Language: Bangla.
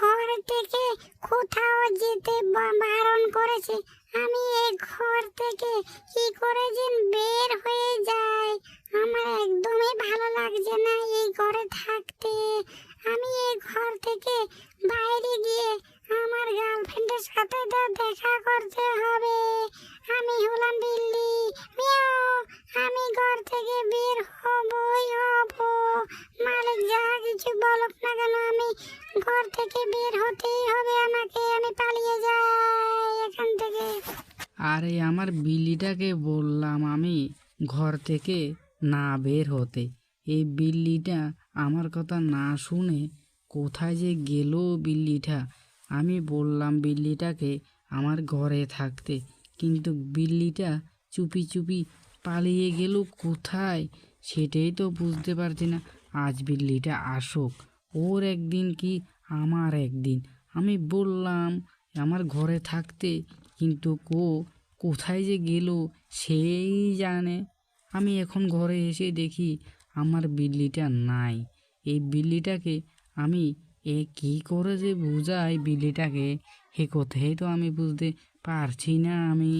ঘর থেকে কোথাও যেতে বারণ করেছে। আমি এই ঘর থেকে কি করে যে বের হয়ে যাই, আমার একদমই ভালো লাগছে না এই ঘরে থাকতে। আমি এই ঘর থেকে বাইরে গিয়ে আমার গার্লফ্রেন্ডের সাথে দেখা করতে হবে। আমি হলাম বিল্লি, মিয়াও। আমি ঘর থেকে বের হবই হব, মালিক যা কিছু বলুক না কেন আমি ঘর থেকে বের হতেই হবে আমাকে। আমি পালিয়ে যাই এখান থেকে। আরে আমার বিল্লিটাকে বললাম আমি ঘর থেকে না বের হতে, এই বিল্লিটা আমার কথা না শুনে কোথায় যে গেল বিল্লিটা। আমি বললাম বিল্লিটাকে আমার ঘরে থাকতে, কিন্তু বিল্লিটা চুপি চুপি পালিয়ে গেল কোথায়, সেটাই তো বুঝতে পারছি না। আজ বিল্লিটা আসুক, ওর একদিন কি আমার একদিন। আমি বললাম আমার ঘরে থাকতে, কিন্তু কোথায় যে গেল সেই জানে। আমি এখন ঘরে এসে দেখি আমার বিল্লিটা নাই। এই বিল্লিটাকে আমি কী করে যে বুঝাই বিল্লিটাকে, এ কথাই তো আমি বুঝতে পারছি না আমি।